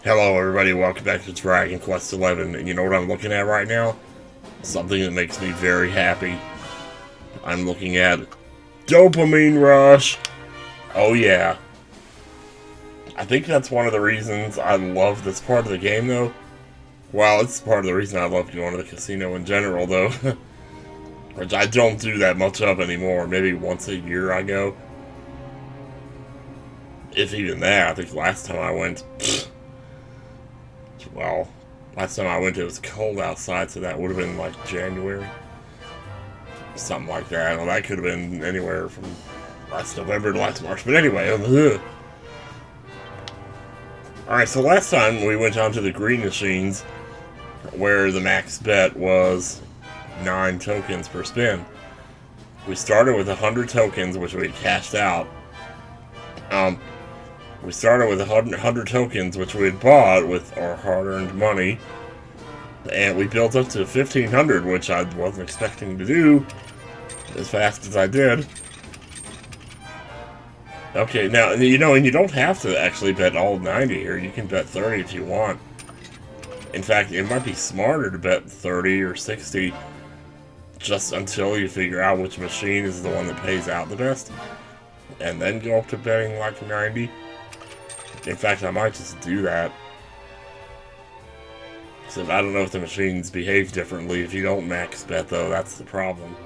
Hello everybody, welcome back to Dragon Quest XI, and you know what I'm looking at right now? Something that makes me very happy. I'm looking at Dopamine Rush! Oh yeah. I think that's one of the reasons I love this part of the game though. Well, it's part of the reason I love going to the casino in general though. Which I don't do that much of anymore, maybe once a year I go. If even that, I think last time I went... Well, last time I went it was cold outside, so that would have been like January. Something like that. Well, that could have been anywhere from last November to last March. But anyway, alright, so last time we went on to the green machines, where the max bet was 9 tokens per spin. We started with 100 tokens, which we cashed out. We started with 100 tokens, which we had bought with our hard-earned money. And we built up to 1,500, which I wasn't expecting to do as fast as I did. Okay, now, you know, and you don't have to actually bet all 90 here. You can bet 30 if you want. In fact, it might be smarter to bet 30 or 60 just until you figure out which machine is the one that pays out the best. And then go up to betting like 90. In fact, I might just do that. So I don't know if the machines behave differently if you don't max bet, though. That's the problem.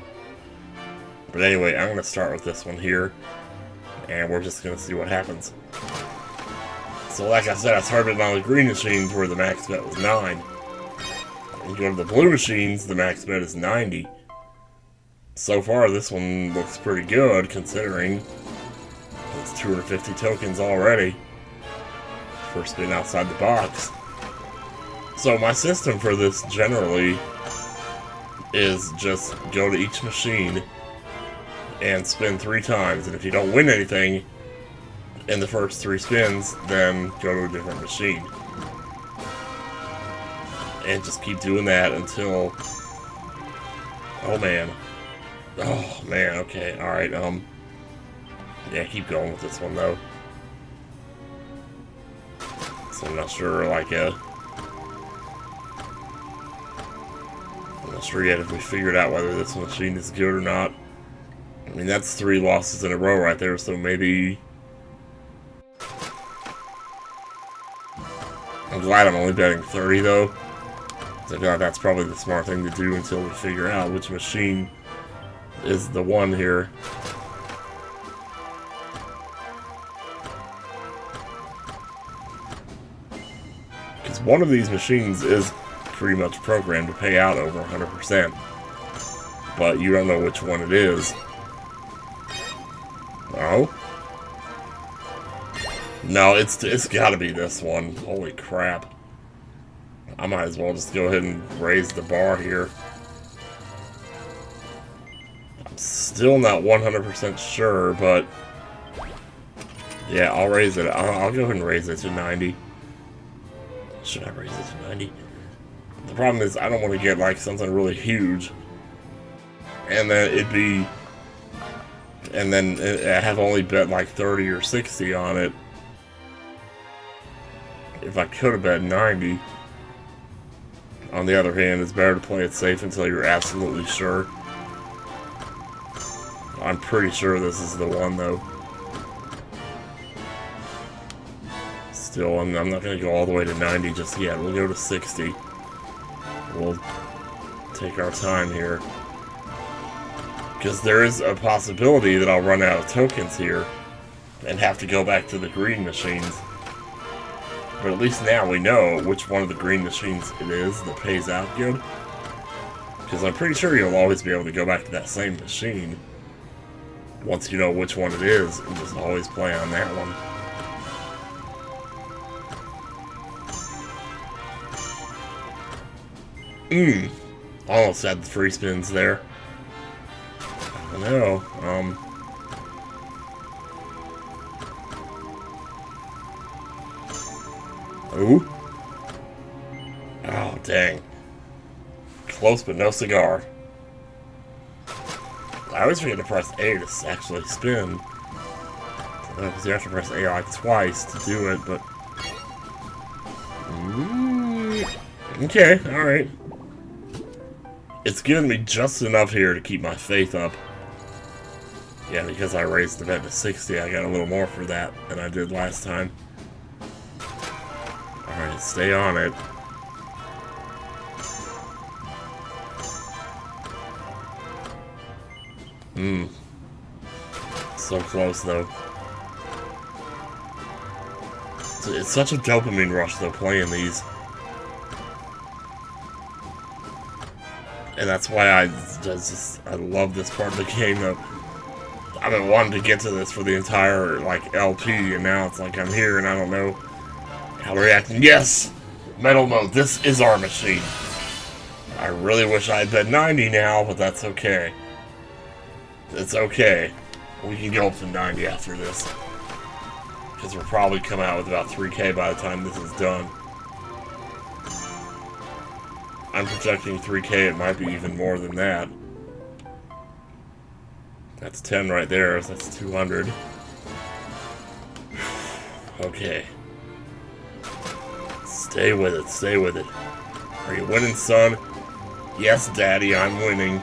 But anyway, I'm going to start with this one here. And we're just going to see what happens. So like I said, I started on the green machines where the max bet was 9. And you go to the blue machines, the max bet is 90. So far, this one looks pretty good, considering it's 250 tokens already. First spin outside the box. So my system for this generally is just go to each machine and spin 3 times, and if you don't win anything in the first 3 spins, then go to a different machine. And just keep doing that until... Oh man, okay, alright, yeah, keep going with this one though. I'm not sure, I'm not sure yet if we figured out whether this machine is good or not. I mean, that's 3 losses in a row right there, so maybe... I'm glad I'm only betting 30, though. So I feel like that's probably the smart thing to do until we figure out which machine is the one here. One of these machines is pretty much programmed to pay out over 100%, but you don't know which one it is. Oh? No, it's gotta be this one. Holy crap. I might as well just go ahead and raise the bar here. I'm still not 100% sure, but... Yeah, I'll raise it. I'll go ahead and raise it to 90. Should I raise it to 90? The problem is I don't want to get like something really huge. And then it'd be... And then I have only bet like 30 or 60 on it. If I could have bet 90. On the other hand, it's better to play it safe until you're absolutely sure. I'm pretty sure this is the one though. Still, I'm not going to go all the way to 90 just yet. We'll go to 60. We'll take our time here. Because there is a possibility that I'll run out of tokens here and have to go back to the green machines. But at least now we know which one of the green machines it is that pays out good. Because I'm pretty sure you'll always be able to go back to that same machine once you know which one it is and just always play on that one. Almost had the free spins there. I know, Ooh. Oh, dang. Close, but no cigar. I always forget to press A to actually spin. Because you have to press A like twice to do it, but... Okay, alright. It's given me just enough here to keep my faith up. Yeah, because I raised the bet to 60, I got a little more for that than I did last time. Alright, stay on it. So close, though. It's such a dopamine rush, though, playing these. And that's why I love this part of the game, though. I've been wanting to get to this for the entire, like, LP, and now it's like I'm here and I don't know how to react. And yes! Metal mode, this is our machine. I really wish I had bet 90 now, but that's okay. It's okay. We can go up to 90 after this. Because we'll probably come out with about 3K by the time this is done. I'm projecting 3K, it might be even more than that. That's 10 right there, so that's 200. Okay. Stay with it, stay with it. Are you winning, son? Yes, Daddy, I'm winning.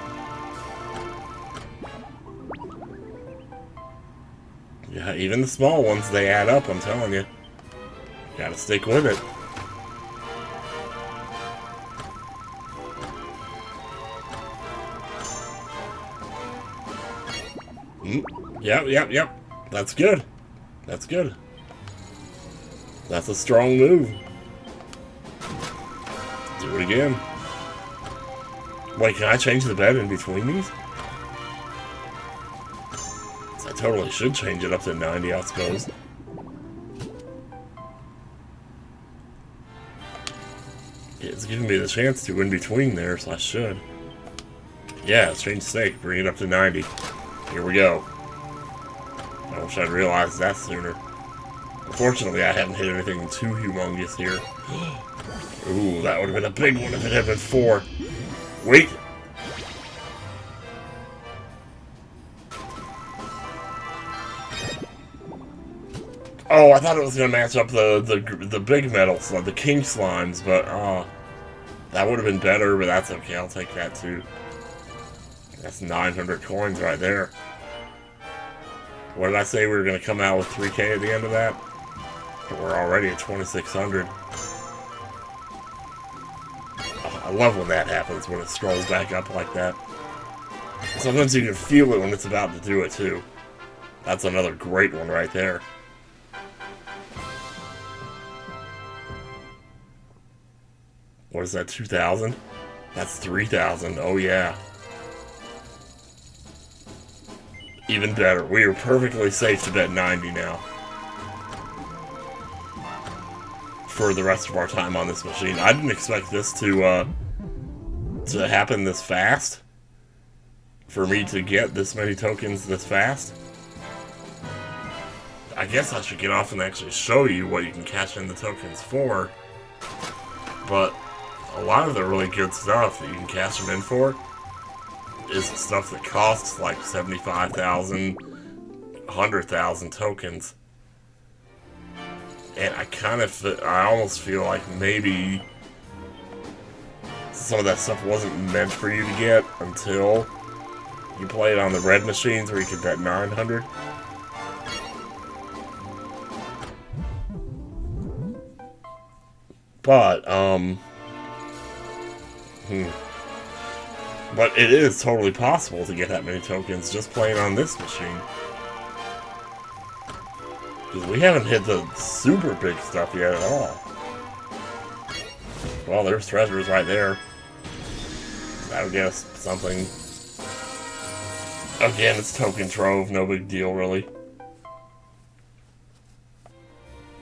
Yeah, even the small ones, they add up, I'm telling you. Gotta stick with it. Yep. That's good. That's good. That's a strong move. Do it again. Wait, can I change the bet in between these? I totally should change it up to 90, I suppose. It's giving me the chance to in between there, so I should. Yeah, change stake, bring it up to 90. Here we go. I wish I'd realized that sooner. Unfortunately, I haven't hit anything too humongous here. Ooh, that would have been a big one if it had been 4. Wait! Oh, I thought it was going to match up the big metal slime, the king slimes, but that would have been better, but that's okay. I'll take that too. That's 900 coins right there. What did I say? We were going to come out with 3K at the end of that? We're already at 2,600. I love when that happens, when it scrolls back up like that. Sometimes you can feel it when it's about to do it too. That's another great one right there. What is that, 2,000? That's 3,000, oh yeah. Even better, we are perfectly safe to bet 90 now. For the rest of our time on this machine. I didn't expect this to happen this fast. For me to get this many tokens this fast. I guess I should get off and actually show you what you can cash in the tokens for. But a lot of the really good stuff that you can cash them in for is stuff that costs like 75,000, 100,000 tokens. And I almost feel like maybe some of that stuff wasn't meant for you to get until you play it on the red machines where you could bet 900. But, But it is totally possible to get that many tokens just playing on this machine. Because we haven't hit the super big stuff yet at all. Well, there's treasures right there. I would guess something. Again, it's token trove, no big deal really.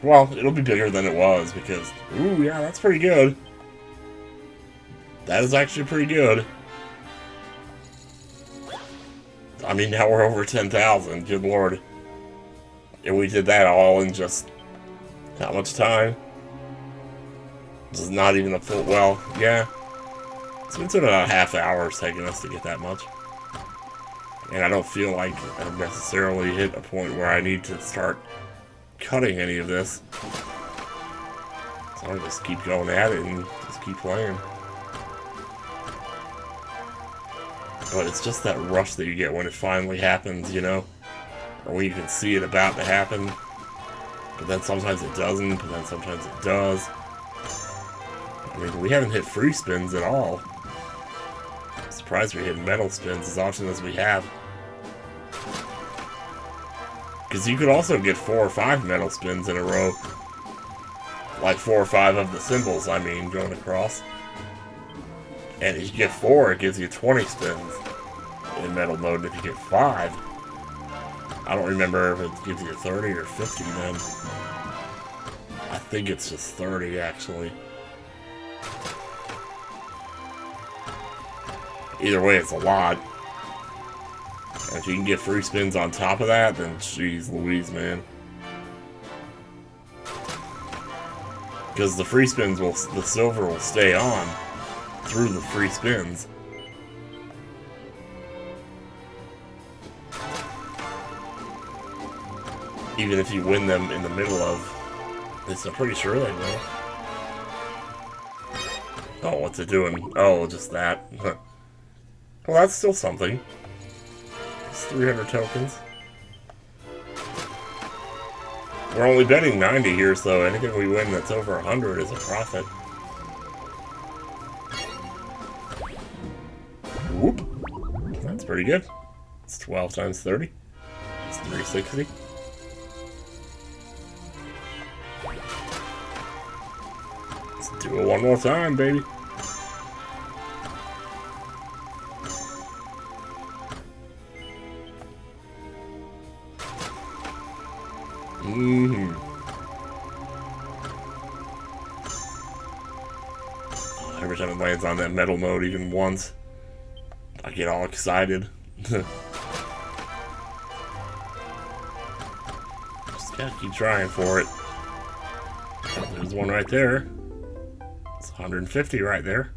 Well, it'll be bigger than it was because, ooh, yeah, that's pretty good. That is actually pretty good. I mean, now we're over 10,000, good lord. And we did that all in just, how much time? Just not even a full, well, yeah. So it's about a half hour it's taking us to get that much. And I don't feel like I've necessarily hit a point where I need to start cutting any of this. So I just keep going at it and just keep playing. But it's just that rush that you get when it finally happens, you know? Or when you can see it about to happen. But then sometimes it doesn't, but then sometimes it does. I mean, we haven't hit free spins at all. I'm surprised we're hitting metal spins as often as we have. Because you could also get 4 or 5 metal spins in a row. Like 4 or 5 of the symbols, I mean, going across. And if you get 4, it gives you 20 spins in metal mode. If you get 5, I don't remember if it gives you 30 or 50 then. I think it's just 30, actually. Either way, it's a lot. And if you can get free spins on top of that, then jeez Louise, man. Because the free spins will, the silver will stay on through the free spins. Even if you win them in the middle of this, I'm pretty sure they will. Oh, what's it doing? Oh, just that. Well, that's still something. It's 300 tokens. We're only betting 90 here, so anything we win that's over 100 is a profit. Whoop. That's pretty good. It's 12 times 30. It's 360. Let's do it one more time, baby. Every time it lands on that metal mode even once, I get all excited. Just gotta keep trying for it. There's one right there. It's 150 right there.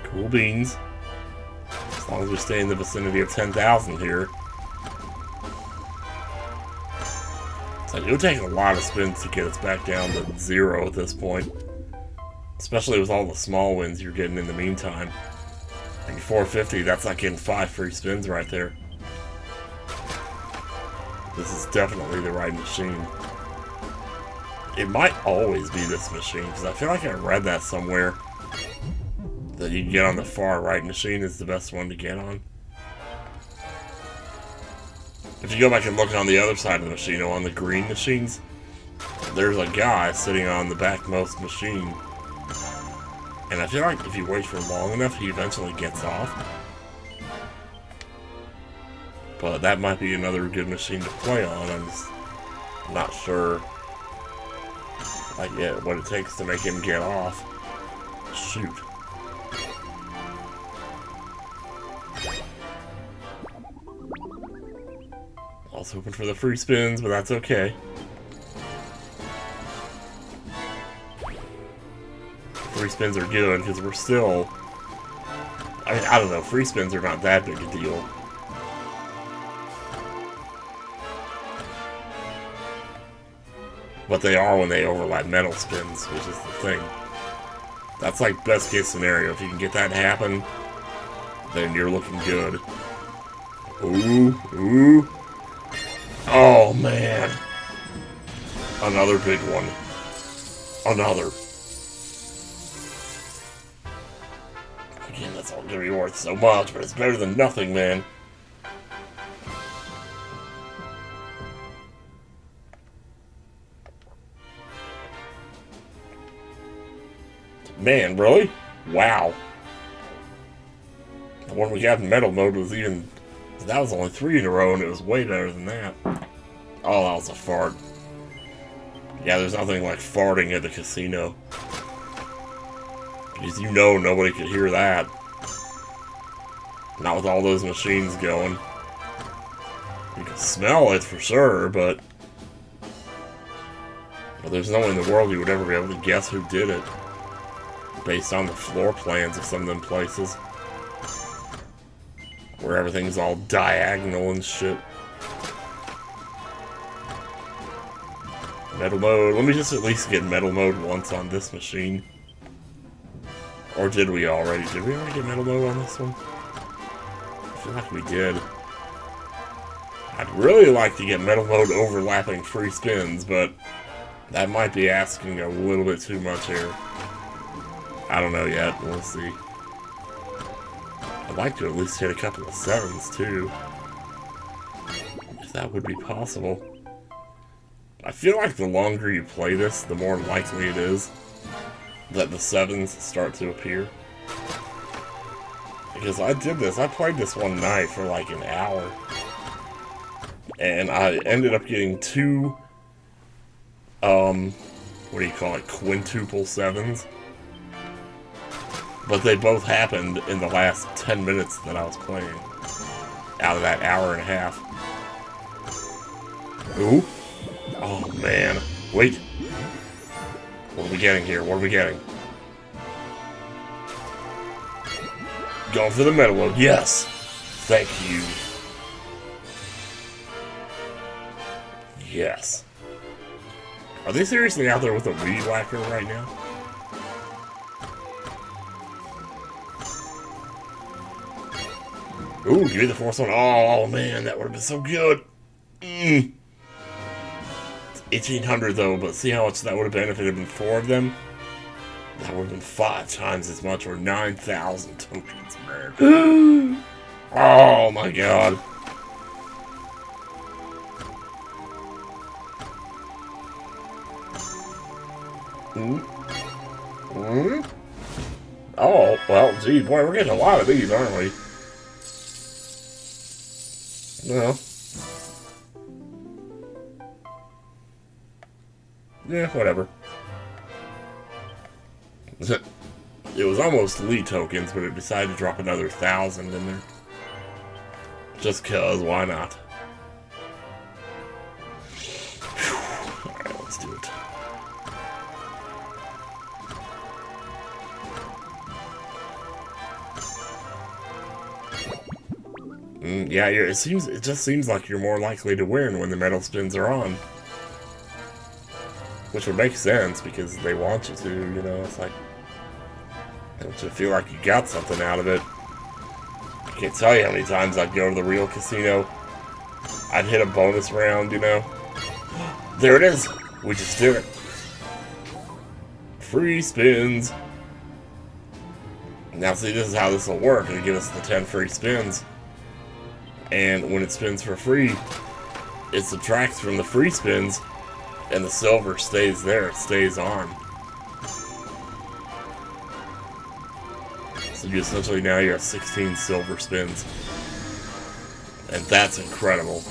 Cool beans. As long as we stay in the vicinity of 10,000 here. So it would take a lot of spins to get us back down to 0 at this point. Especially with all the small wins you're getting in the meantime. And 450, that's like getting 5 free spins right there. This is definitely the right machine. It might always be this machine, because I feel like I read that somewhere. That you can get on the far right machine is the best one to get on. If you go back and look on the other side of the machine, on the green machines, there's a guy sitting on the backmost machine. And I feel like if you wait for long enough, he eventually gets off. But that might be another good machine to play on. I'm just not sure like what it takes to make him get off. Shoot. I was hoping for the free spins, but that's okay. Free spins are good because we're still... I mean, I don't know, free spins are not that big a deal. But they are when they overlap metal spins, which is the thing. That's like best case scenario. If you can get that to happen, then you're looking good. Ooh, ooh. Oh, man. Another big one. Another. Again, that's all gonna be worth so much, but it's better than nothing, man. Man, really? Wow. The one we got in metal mode was even... That was only 3 in a row, and it was way better than that. Oh, that was a fart. Yeah, there's nothing like farting at the casino. Because you know nobody could hear that. Not with all those machines going. You can smell it for sure, but there's no way in the world you would ever be able to guess who did it. Based on the floor plans of some of them places. Where everything's all diagonal and shit. Metal mode. Let me just at least get metal mode once on this machine. Or did we already? Did we already get metal mode on this one? I feel like we did. I'd really like to get metal mode overlapping free spins, but that might be asking a little bit too much here. I don't know yet. We'll see. I'd like to at least hit a couple of 7s, too. If that would be possible. I feel like the longer you play this, the more likely it is that the 7s start to appear. Because I did this. I played this one night for like an hour. And I ended up getting 2, what do you call it, quintuple 7s. But they both happened in the last 10 minutes that I was playing. Out of that hour and a half. Ooh. Oh, man. Wait. What are we getting here? What are we getting? Going for the metal mode. Yes! Thank you. Yes. Are they seriously out there with a weed whacker right now? Ooh, give me the force one. Oh, man, that would have been so good. It's 1,800 though, but see how much that would have been if it had been 4 of them? That would have been 5 times as much, or 9,000 tokens, man. Oh my god. Oh, well, gee, boy, we're getting a lot of these, aren't we? Well. Yeah, whatever. It was almost elite tokens, but it decided to drop another 1,000 in there. Just cause, why not? Alright, let's do it. Yeah, it just seems like you're more likely to win when the metal spins are on. Which would make sense, because they want you to, you know, it's like, they want you to feel like you got something out of it. I can't tell you how many times I'd go to the real casino, I'd hit a bonus round, you know. There it is! We just did it. Free spins. Now see, this is how this will work. It'll give us the 10 free spins. And when it spins for free, it subtracts from the free spins, and the silver stays there, it stays on. So you essentially now you have 16 silver spins. And that's incredible.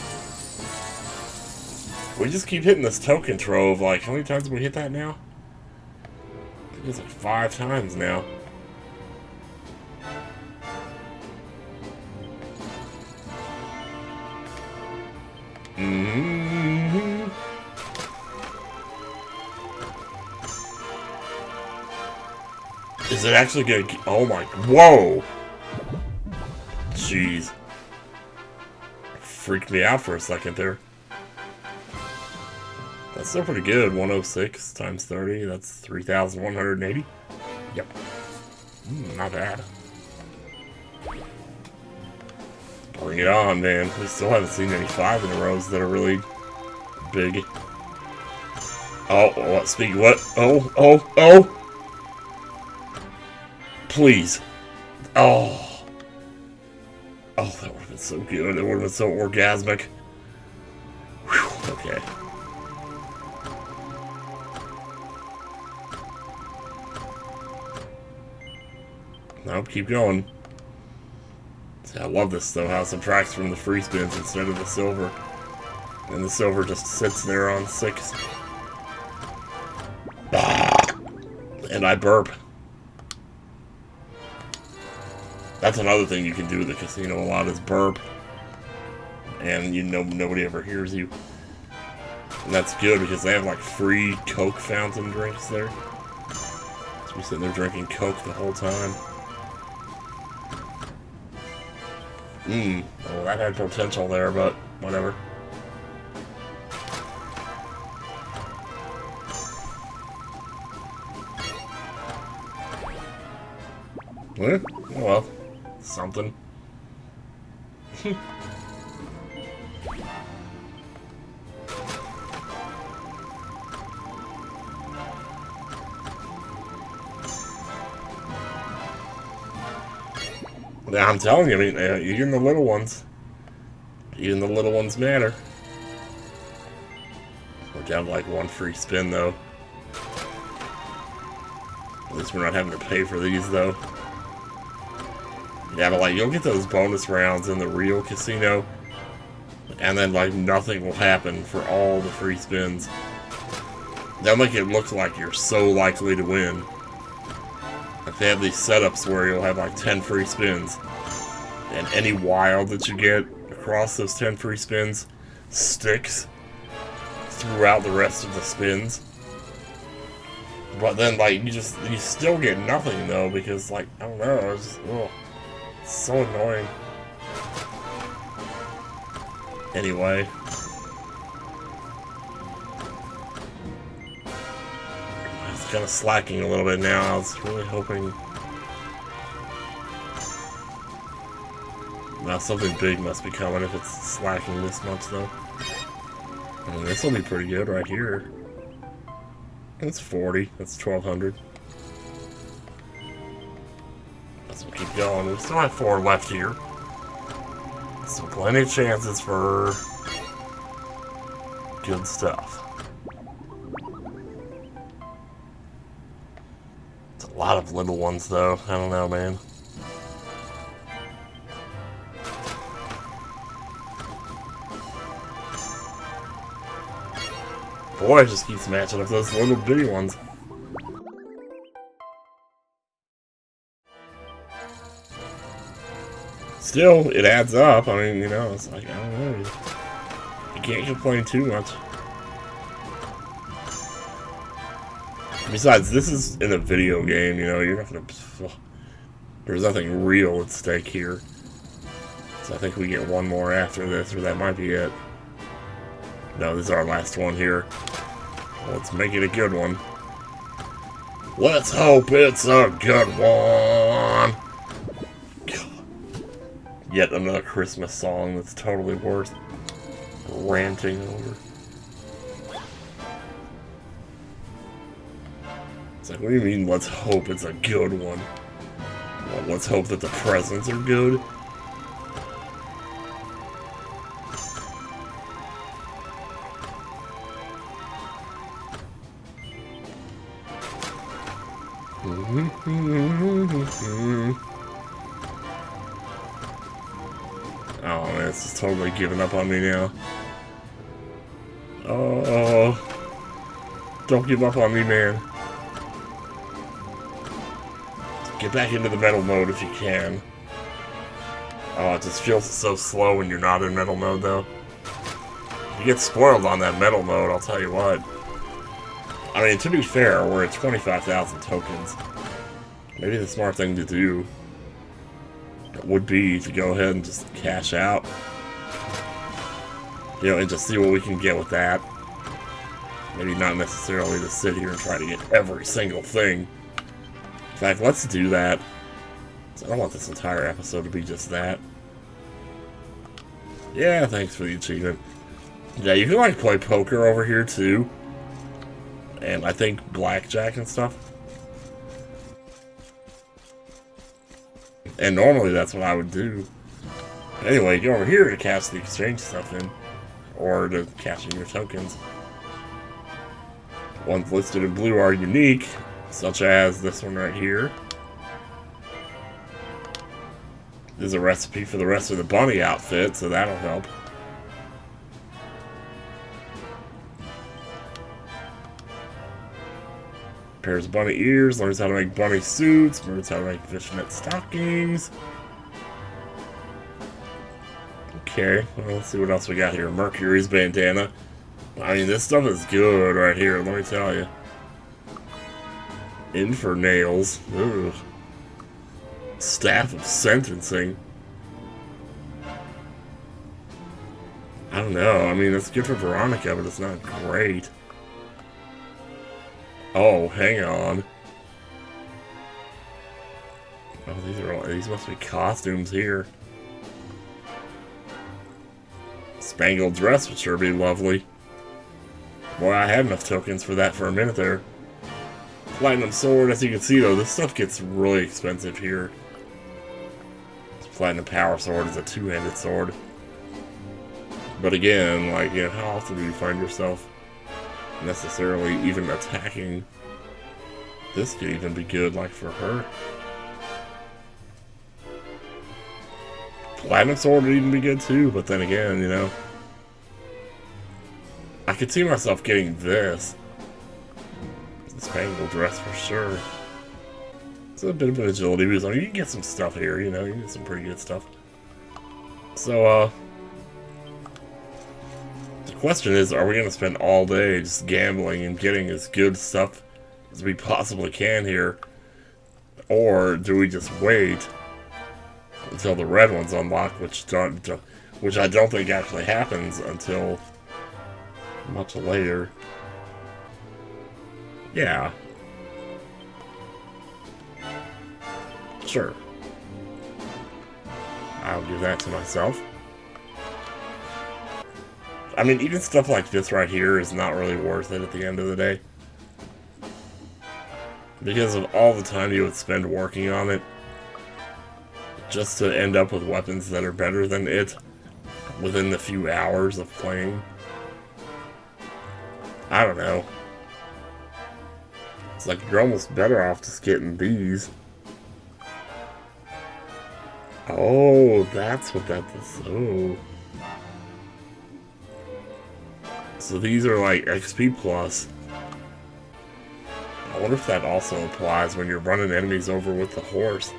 We just keep hitting this token trove, like, how many times have we hit that now? I think it's like 5 times now. Is it actually gonna... Oh my... Whoa! Jeez. Freaked me out for a second there. That's still pretty good. 106 times 30. That's 3,180. Yep. Not bad. Bring it on, man. We still haven't seen any 5 in a row that are really big. Oh, what? Speak what? Oh! Please. Oh. Oh, that would have been so good. It would have been so orgasmic. Whew, okay. Nope, keep going. See, I love this, though, how it subtracts from the free spins instead of the silver. And the silver just sits there on 6. And I burp. That's another thing you can do at the casino a lot, is burp. And you know nobody ever hears you. And that's good because they have like free Coke fountain drinks there. So we're sitting there drinking Coke the whole time. Well, that had potential there, but whatever. Well, something. Yeah, I'm telling you, I mean, even the little ones matter. We're down to like one free spin, though. At least we're not having to pay for these, though. Yeah, but like, you'll get those bonus rounds in the real casino, and then like, nothing will happen for all the free spins. They'll make it look like you're so likely to win. Like, they have these setups where you'll have like 10 free spins, and any wild that you get across those 10 free spins sticks throughout the rest of the spins. But then, like, you still get nothing, though, because, like, I don't know, it's just, it's so annoying. Anyway. It's kind of slacking a little bit now. I was really hoping... Now, something big must be coming if it's slacking this much, though. I mean, this will be pretty good right here. That's 40. That's 1,200. Let's keep going. We still have 4 left here. So plenty of chances for good stuff. It's a lot of little ones, though. I don't know, man. Boy, it just keeps matching up those little bitty ones. Still, it adds up. I mean, you know, it's like, I don't know. You can't complain too much. Besides, this is in a video game, you know, you're not gonna... There's nothing real at stake here. So I think we get one more after this, or that might be it. No, this is our last one here. Let's make it a good one. Let's hope it's a good one! God. Yet another Christmas song that's totally worth ranting over. It's like, what do you mean, let's hope it's a good one? Well, let's hope that the presents are good? Oh man, it's just totally giving up on me now. Oh, don't give up on me, man. Get back into the metal mode if you can. Oh, it just feels so slow when you're not in metal mode, though. You get spoiled on that metal mode, I'll tell you what. I mean, to be fair, we're at 25,000 tokens. Maybe the smart thing to do would be to go ahead and just cash out. You know, and just see what we can get with that. Maybe not necessarily to sit here and try to get every single thing. In fact, let's do that. I don't want this entire episode to be just that. Yeah, thanks for the achievement. Yeah, you can like play poker over here too. And I think blackjack and stuff. And normally that's what I would do. Anyway, go over here to cash the exchange stuff in. Or to cash in your tokens. Ones listed in blue are unique, such as this one right here. There's a recipe for the rest of the bunny outfit, so that'll help. Pairs of bunny ears, learns how to make bunny suits, learns how to make fishnet stockings. Okay, well, let's see what else we got here. Mercury's bandana. I mean, this stuff is good right here, let me tell you. In for nails. Ugh. Staff of sentencing. I don't know, I mean, it's good for Veronica, but it's not great. Oh, hang on. Oh, these These must be costumes here. Spangled dress would sure be lovely. Boy, I had enough tokens for that for a minute there. Platinum sword, as you can see though, this stuff gets really expensive here. This platinum power sword is a two-handed sword. But again, like, you know, how often do you find yourself necessarily even attacking? This could even be good, like, for her. Platinum sword would even be good too, but then again, you know, I could see myself getting this. Spangled dress for sure. It's a bit of an agility boost. I mean, you can get some stuff here, you know, you can get some pretty good stuff. So, the question is, are we going to spend all day just gambling and getting as good stuff as we possibly can here? Or do we just wait until the red ones unlock, which I don't think actually happens until much later. Yeah. Sure. I'll do that to myself. I mean, even stuff like this right here is not really worth it at the end of the day. Because of all the time you would spend working on it, just to end up with weapons that are better than it within the few hours of playing. I don't know. It's like you're almost better off just getting these. Oh, that's what that is. Oh. So these are like XP plus. I wonder if that also applies when you're running enemies over with the horse.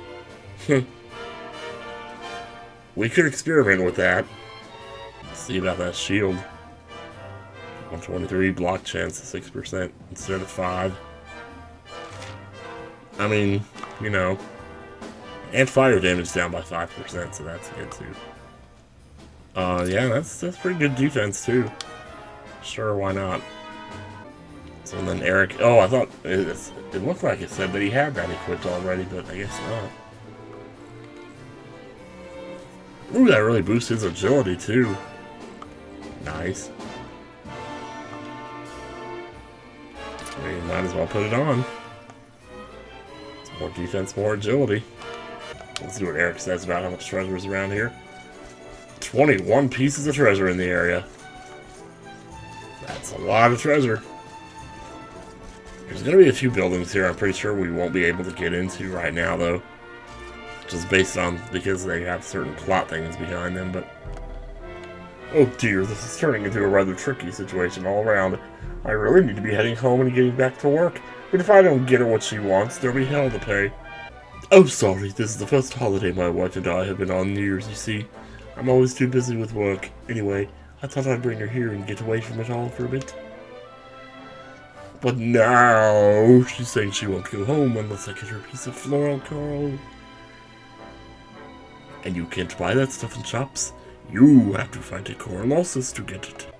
We could experiment with that. See about that shield. 123 block chance, 6% instead of 5. I mean, you know. And fire damage down by 5%, so that's good too. Yeah, that's pretty good defense too. Sure, why not? So then Eric, oh, I thought it looked like it said that he had that equipped already, but I guess not. Ooh, that really boosts his agility too. Nice. We might as well put it on. It's more defense, more agility. Let's see what Eric says about how much treasure is around here. 21 pieces of treasure in the area. That's a lot of treasure. There's going to be a few buildings here I'm pretty sure we won't be able to get into right now, though. Just based on, because they have certain plot things behind them, but... Oh dear, this is turning into a rather tricky situation all around. I really need to be heading home and getting back to work, but if I don't get her what she wants, there'll be hell to pay. Oh, sorry, this is the first holiday my wife and I have been on New Year's, you see. I'm always too busy with work. Anyway, I thought I'd bring her here and get away from it all for a bit. But now, she's saying she won't go home unless I get her a piece of floral coral. And you can't buy that stuff in shops. You have to find a Coralosis to get it.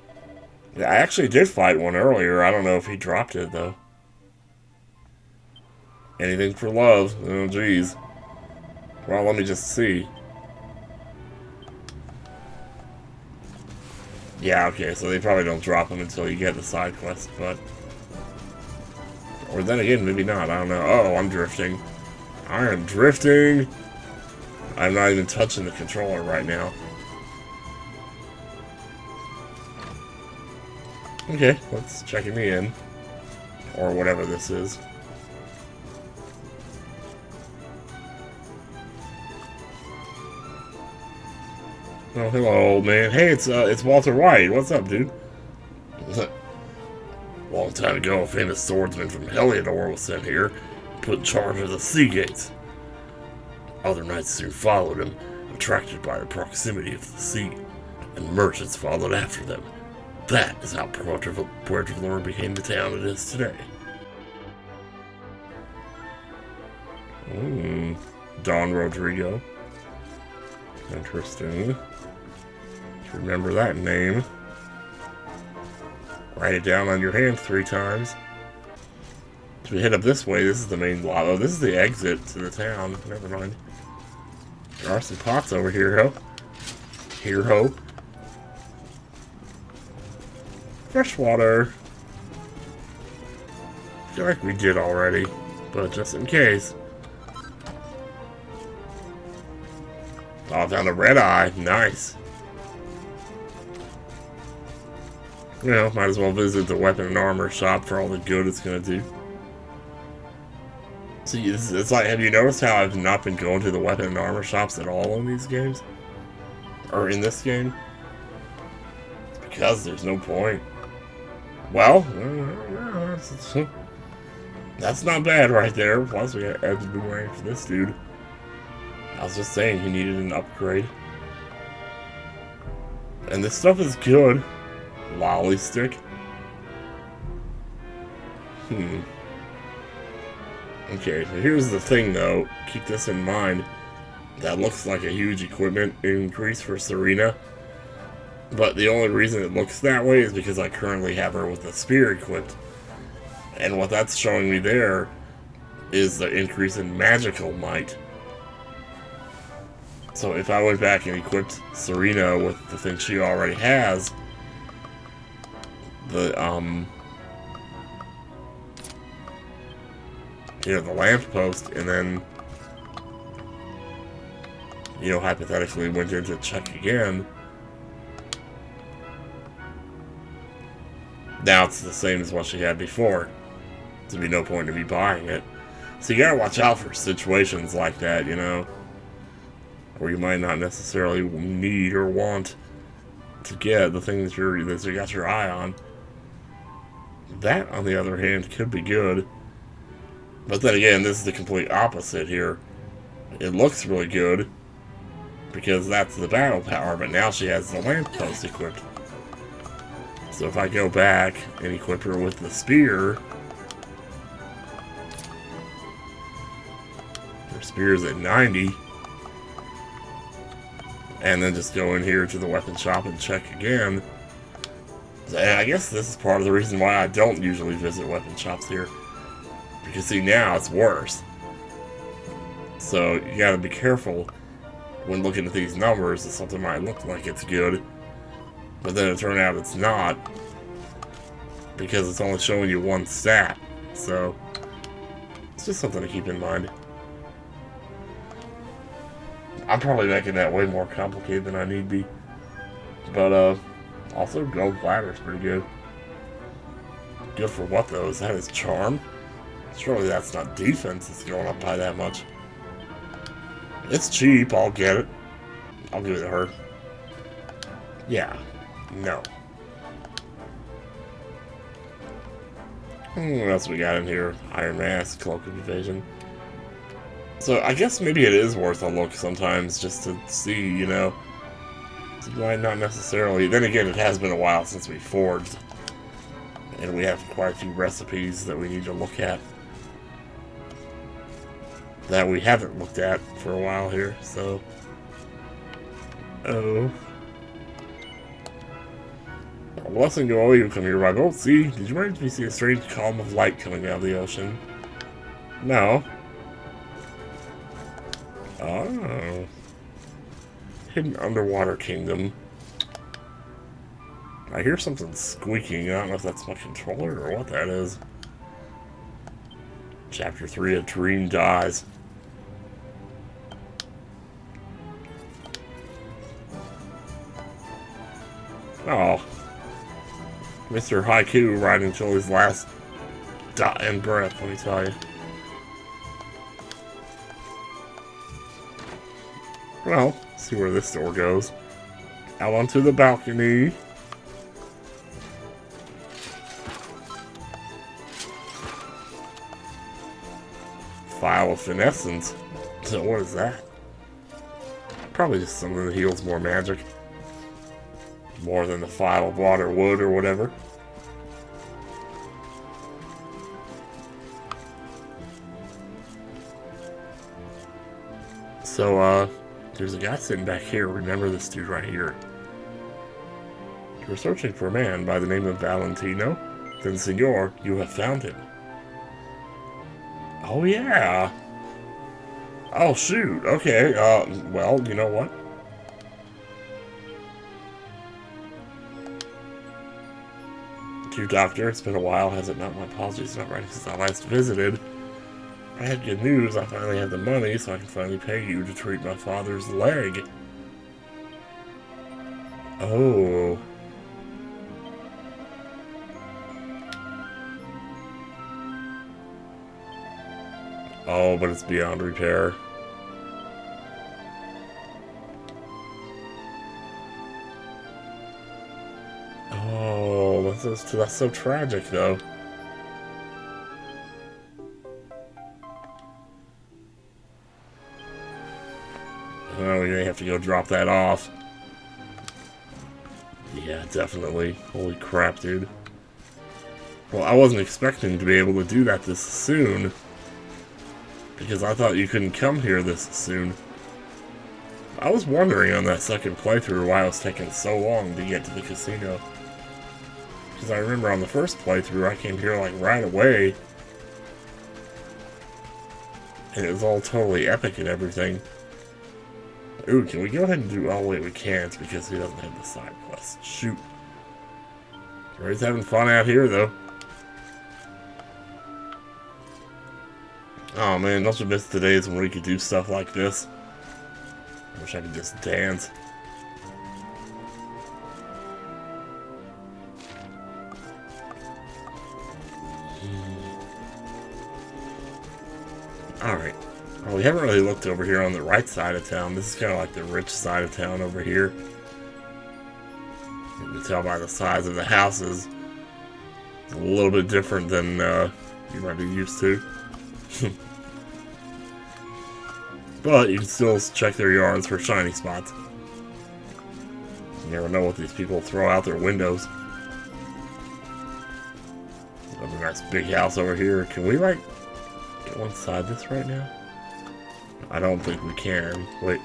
Yeah, I actually did fight one earlier. I don't know if he dropped it, though. Anything for love. Oh, jeez. Well, let me just see. Yeah, okay, so they probably don't drop them until you get the side quest, but... Or then again, maybe not. I don't know. Oh, I'm drifting. I am drifting! I'm not even touching the controller right now. Okay, let's check me in. Or whatever this is. Oh, hello, old man. Hey, it's Walter White. What's up, dude? Long time ago, a famous swordsman from Heliodor was sent here, put in charge of the sea gates. Other knights soon followed him, attracted by the proximity of the sea, and merchants followed after them. That is how Puerto Valor became the town it is today. Don Rodrigo. Interesting. Remember that name. Write it down on your hand 3 times. As we head up this way, this is the main lobby. Oh, this is the exit to the town. Never mind. There are some pots over here, ho. Here, ho. Fresh water. I feel like we did already, but just in case. Oh, I found a red eye. Nice. You know, might as well visit the weapon and armor shop for all the good it's gonna do. See, it's like, have you noticed how I've not been going to the weapon and armor shops at all in these games? Or in this game? It's because there's no point. Well, that's not bad right there. Plus, we got Edge Boomerang for this dude. I was just saying he needed an upgrade. And this stuff is good. Lolly stick. Okay, so here's the thing though. Keep this in mind. That looks like a huge equipment increase for Serena. But the only reason it looks that way is because I currently have her with the spear equipped. And what that's showing me there is the increase in magical might. So if I went back and equipped Serena with the thing she already has, the you know, the lamppost, and then, you know, hypothetically went in to check again, now it's the same as what she had before. There'd be no point in me buying it. So you gotta watch out for situations like that, you know, where you might not necessarily need or want to get the thing that you got your eye on. That, on the other hand, could be good. But then again, this is the complete opposite here. It looks really good because that's the battle power, but now she has the lamppost equipped. So if I go back and equip her with the spear, her spear's at 90, and then just go in here to the weapon shop and check again. And I guess this is part of the reason why I don't usually visit weapon shops here. Because see, now it's worse. So you gotta be careful when looking at these numbers that something might look like it's good, but then it turned out it's not, because it's only showing you one stat. So it's just something to keep in mind. I'm probably making that way more complicated than I need be. But also gold bladder's pretty good. Good for what though? Is that his charm? Surely that's not defense that's going up by that much. It's cheap, I'll get it. I'll give it to her. Yeah. No. What else we got in here? Iron Mask, Cloak of Evasion. So I guess maybe it is worth a look sometimes just to see, you know. It might not necessarily. Then again, it has been a while since we forged. And we have quite a few recipes that we need to look at. That we haven't looked at for a while here, so. Oh. A blessing to all you come here by boat. See, did you mind if you see a strange column of light coming out of the ocean? No. Oh. Hidden underwater kingdom. I hear something squeaking. I don't know if that's my controller or what that is. Chapter 3, A Dream Dies. Oh. Mr. Haiku right until his last dying breath, let me tell you. Well, see where this door goes. Out onto the balcony. File of Finessence. So what is that? Probably just something that heals more magic. More than the File of Water would or whatever. So, there's a guy sitting back here. Remember this dude right here. You're searching for a man by the name of Valentino? Then, senor, you have found him. Oh, yeah. Oh, shoot. Okay, well, you know what? To Doctor, it's been a while, has it not? My apologies, not right since I last visited. I had good news. I finally have the money, so I can finally pay you to treat my father's leg. Oh. Oh, but it's beyond repair. Oh, that's so tragic, though. Oh, we may have to go drop that off. Yeah, definitely. Holy crap, dude. Well, I wasn't expecting to be able to do that this soon. Because I thought you couldn't come here this soon. I was wondering on that second playthrough why it was taking so long to get to the casino. Because I remember on the first playthrough I came here like right away. And it was all totally epic and everything. Ooh, can we go ahead and do... Oh wait, we can't because he doesn't have the side quest. Shoot. Ray's having fun out here though. Oh man, don't you miss the days when we could do stuff like this? I wish I could just dance. Alright. Well, we haven't really looked over here on the right side of town. This is kind of like the rich side of town over here. You can tell by the size of the houses. It's a little bit different than you might be used to. But you can still check their yards for shiny spots. You never know what these people throw out their windows. Another nice big house over here. Can we, like, go inside this right now? I don't think we can. Wait.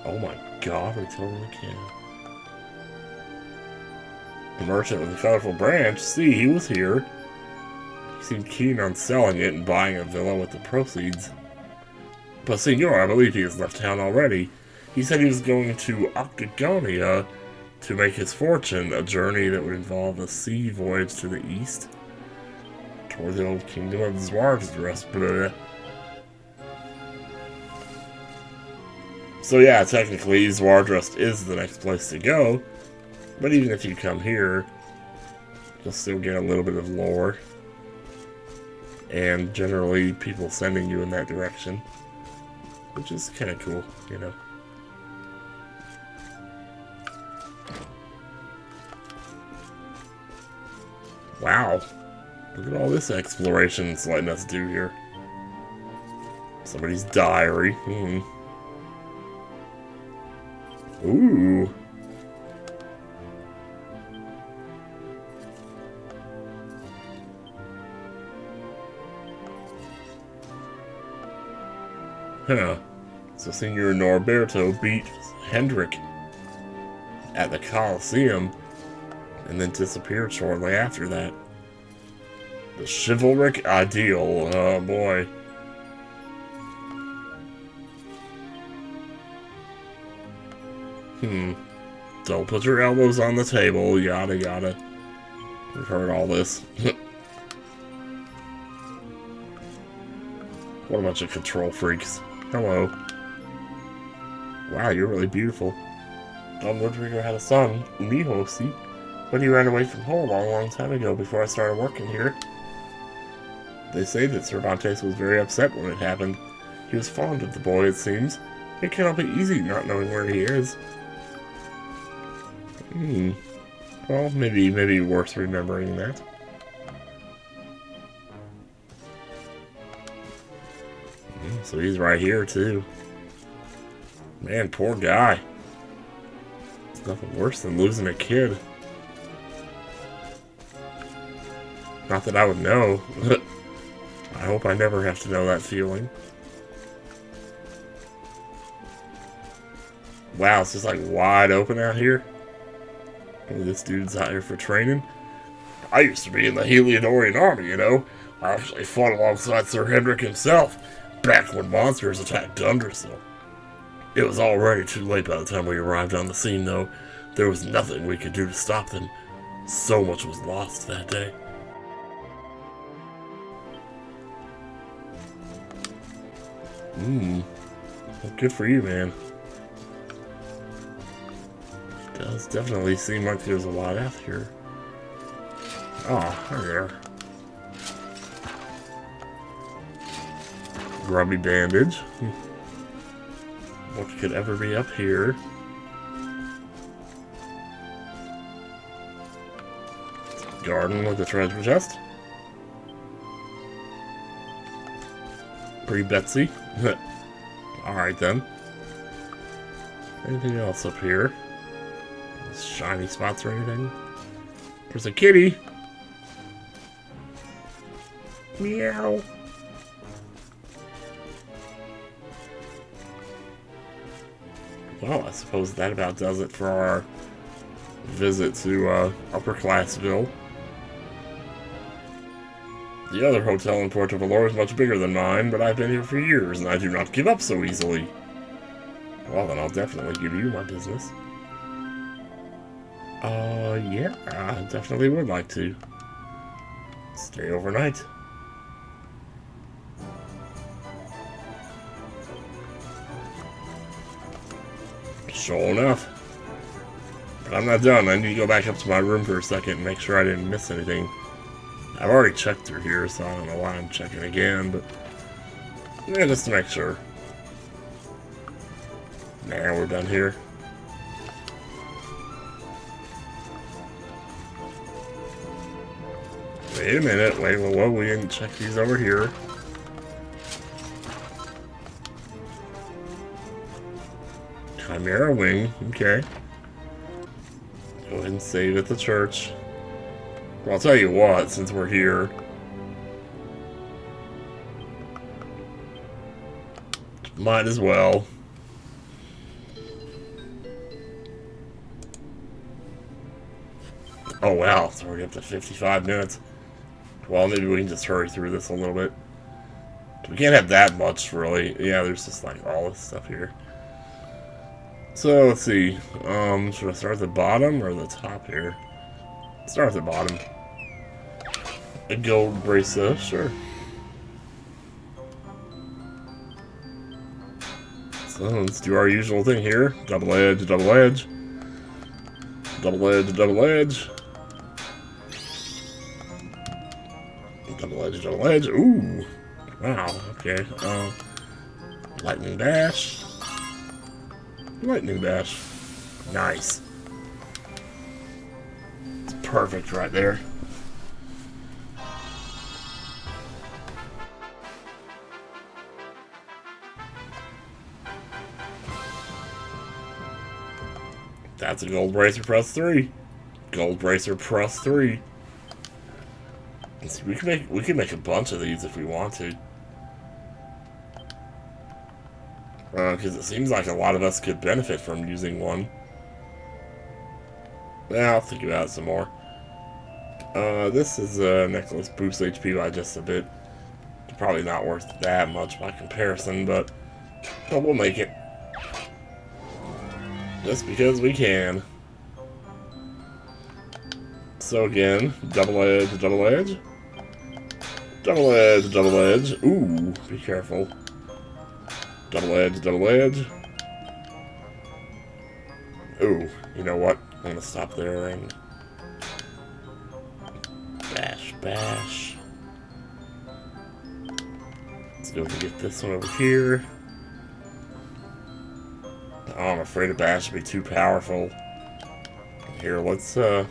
Oh my god, we totally can. The merchant with the colorful branch. See, he was here. He seemed keen on selling it and buying a villa with the proceeds. But Senor, I believe he has left town already. He said he was going to Octagonia to make his fortune, a journey that would involve a sea voyage to the east, toward the old kingdom of Zwaardrust. So yeah, technically Zwaardrust is the next place to go, but even if you come here, you'll still get a little bit of lore, and generally people sending you in that direction. Which is kind of cool, you know. Wow. Look at all this exploration it's letting us do here. Somebody's diary. Ooh. Huh. So Senor Norberto beat Hendrik at the Colosseum and then disappeared shortly after that. The chivalric ideal. Oh boy. Don't put your elbows on the table, yada yada. We've heard all this. What a bunch of control freaks. Hello. Wow, you're really beautiful. Don Rodrigo had a son, Mihosi, but he ran away from home a long time ago before I started working here. They say that Cervantes was very upset when it happened. He was fond of the boy, it seems. It cannot be easy not knowing where he is. Well, maybe worth remembering that. So he's right here, too. Man, poor guy. It's nothing worse than losing a kid. Not that I would know. I hope I never have to know that feeling. Wow, it's just like wide open out here. This dude's out here for training. I used to be in the Heliodorian army, you know. I actually fought alongside Sir Hendrik himself. back when monsters attacked Gundersill. It was already too late by the time we arrived on the scene, though. There was nothing we could do to stop them. So much was lost that day. Well, good for you, man. It does definitely seem like there's a lot out here. Oh, hi there. Grubby bandage. What could ever be up here? Garden with a treasure chest. Pretty Betsy. Alright then. Anything else up here? Shiny spots or anything? There's a kitty. Meow. Well, I suppose that about does it for our visit to Upper Classville. The other hotel in Puerto Valor is much bigger than mine, but I've been here for years, and I do not give up so easily. Well, then I'll definitely give you my business. Yeah, I definitely would like to. Stay overnight. Sure enough. But I'm not done. I need to go back up to my room for a second and make sure I didn't miss anything. I've already checked through here, so I don't know why I'm checking again, but yeah, just to make sure. Now we're done here. Wait a minute, whoa, we didn't check these over here. Chimera wing, okay. Go ahead and save at the church. Well, I'll tell you what, since we're here. Might as well. Oh wow, it's already up to 55 minutes. Well, maybe we can just hurry through this a little bit. We can't have that much, really. Yeah, there's just like all this stuff here. So, let's see. Should I start at the bottom or the top here? Start at the bottom. A gold bracelet, sure. So, let's do our usual thing here. Double edge, double edge. Double edge, double edge. Double edge, double edge. Ooh. Wow, okay. Lightning dash. Lightning dash. Nice. It's perfect right there. That's a gold bracer plus 3. Gold bracer plus 3. Let's see, we can make a bunch of these if we want to. Because it seems like a lot of us could benefit from using one. Yeah, I'll think about it some more. This is a necklace boosts HP by just a bit. Probably not worth that much by comparison, but we'll make it. Just because we can. So again, double edge, double edge. Double edge, double edge. Ooh, be careful. Double edge, double edge. Ooh, you know what? I'm gonna stop there and bash, bash. Let's go and get this one over here. Oh, I'm afraid a bash would be too powerful. Here, let's, okay,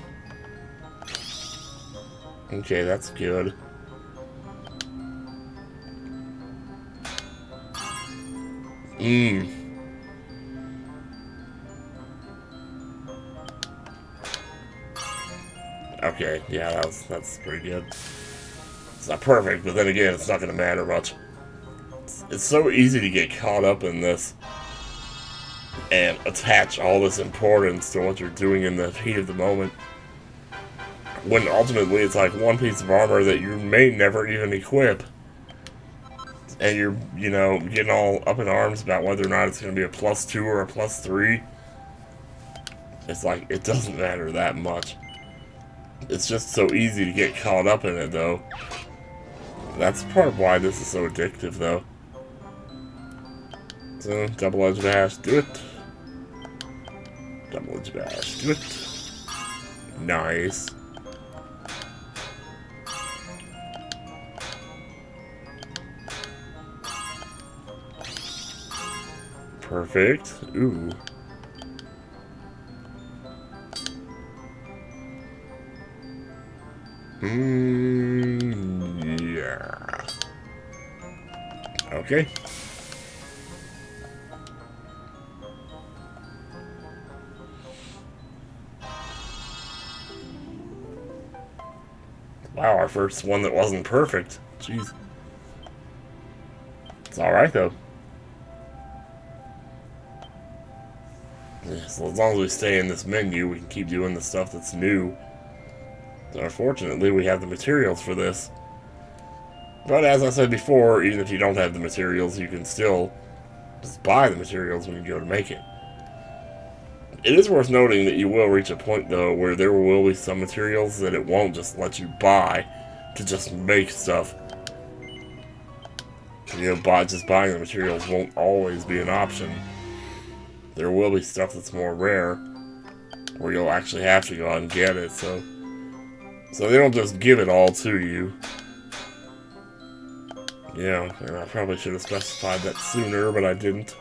that's good. Okay, yeah, that's pretty good. It's not perfect, but then again, it's not gonna matter much. It's so easy to get caught up in this and attach all this importance to what you're doing in the heat of the moment, when ultimately it's like one piece of armor that you may never even equip. and you're, you know, getting all up in arms about whether or not it's going to be a +2 or a +3, it's like, it doesn't matter that much. It's just so easy to get caught up in it, though. That's part of why this is so addictive, though. So, double-edged bash, do it. Double-edged bash, do it. Nice. Perfect. Ooh. Yeah. Okay. Wow, our first one that wasn't perfect. Jeez. It's alright, though. Yeah, so as long as we stay in this menu, we can keep doing the stuff that's new. So unfortunately, we have the materials for this. But as I said before, even if you don't have the materials, you can still just buy the materials when you go to make it. It is worth noting that you will reach a point, though, where there will be some materials that it won't just let you buy to just make stuff. You know, just buying the materials won't always be an option. There will be stuff that's more rare, where you'll actually have to go out and get it, so they don't just give it all to you. Yeah, and I probably should have specified that sooner, but I didn't.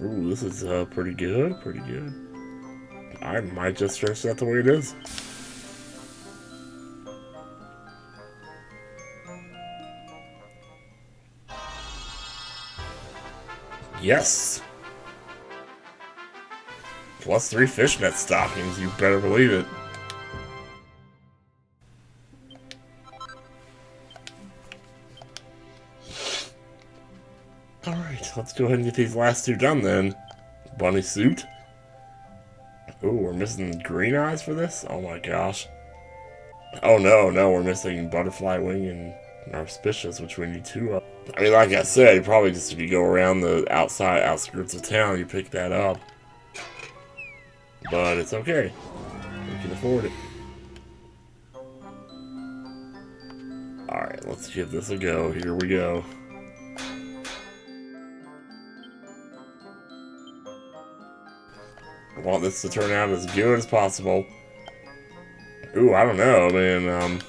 Ooh, this is pretty good, pretty good. I might just finish that the way it is. Yes! +3 fishnet stockings, you better believe it. Alright, let's go ahead and get these last two done then. Bunny suit. Ooh, we're missing green eyes for this? Oh my gosh. Oh no, we're missing butterfly wing and auspicious, which we need two of. I mean, like I said, probably just if you go around the outskirts of town, you pick that up. But it's okay. We can afford it. Alright, let's give this a go. Here we go. I want this to turn out as good as possible. Ooh, I don't know, man.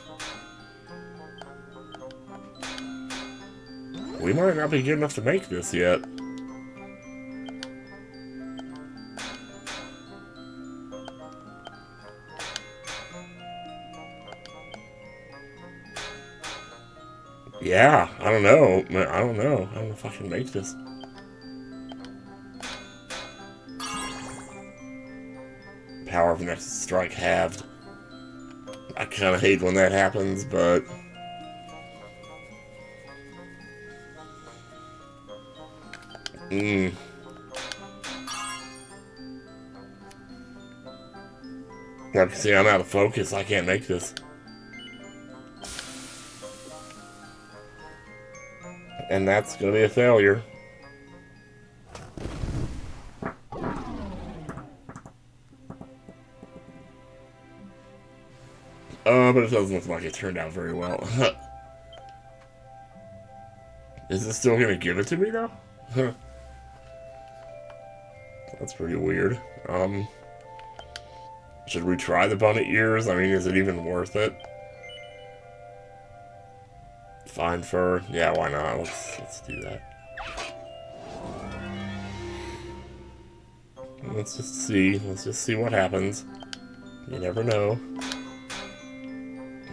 We might not be good enough to make this yet. Yeah, I don't know. Man, I don't know. I don't know if I can make this. Power of Nexus Strike halved. I kind of hate when that happens, but... Yeah, see, I'm out of focus. I can't make this. And that's gonna be a failure. But it doesn't look like it turned out very well. Is it still gonna give it to me, though? That's pretty weird. Should we try the bunny ears? I mean, is it even worth it? Fine fur. Yeah, why not? Let's do that. Let's just see. Let's just see what happens. You never know.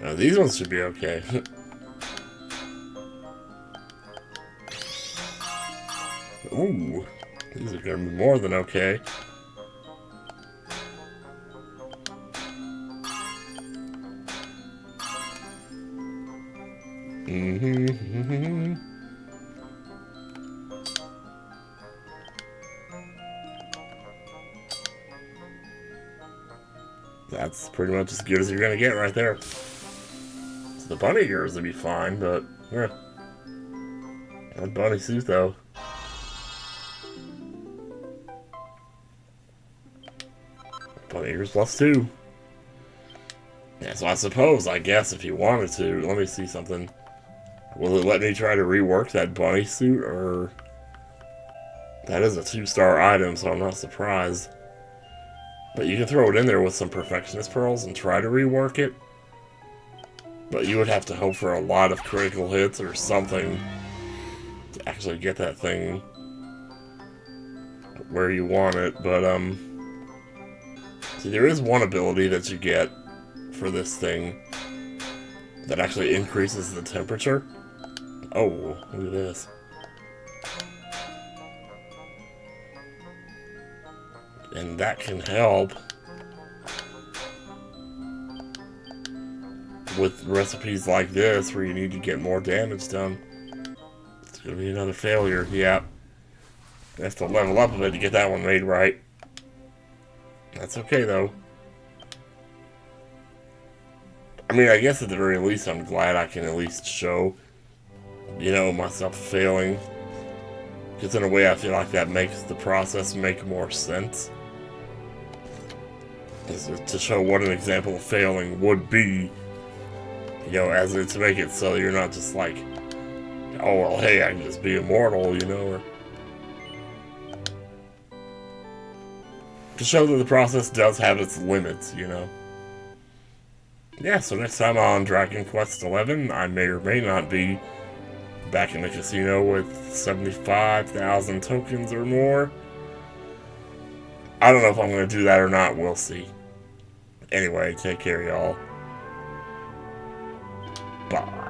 Now, these ones should be okay. Ooh. These are gonna be more than okay. That's pretty much as good as you're gonna get right there. So the bunny ears would be fine, but yeah. That bunny suit though. Bunny ears +2. Yeah, so I guess if you wanted to, let me see something. Will it let me try to rework that bunny suit, or... That is a 2-star item, so I'm not surprised. But you can throw it in there with some Perfectionist Pearls and try to rework it. But you would have to hope for a lot of critical hits or something to actually get that thing where you want it. But, see, there is one ability that you get for this thing that actually increases the temperature. Oh, look at this. And that can help with recipes like this where you need to get more damage done. It's gonna be another failure, yeah. I have to level up a bit to get that one made right. That's okay though. I mean, I guess at the very least I'm glad I can at least show, you know, myself failing. Because in a way I feel like that makes the process make more sense. Is to show what an example of failing would be. You know, as in to make it so you're not just like, oh well, hey, I can just be immortal, you know, or to show that the process does have its limits, you know. Yeah, so next time on Dragon Quest XI, I may or may not be back in the casino with 75,000 tokens or more. I don't know if I'm going to do that or not, we'll see. Anyway, take care, y'all. Bye.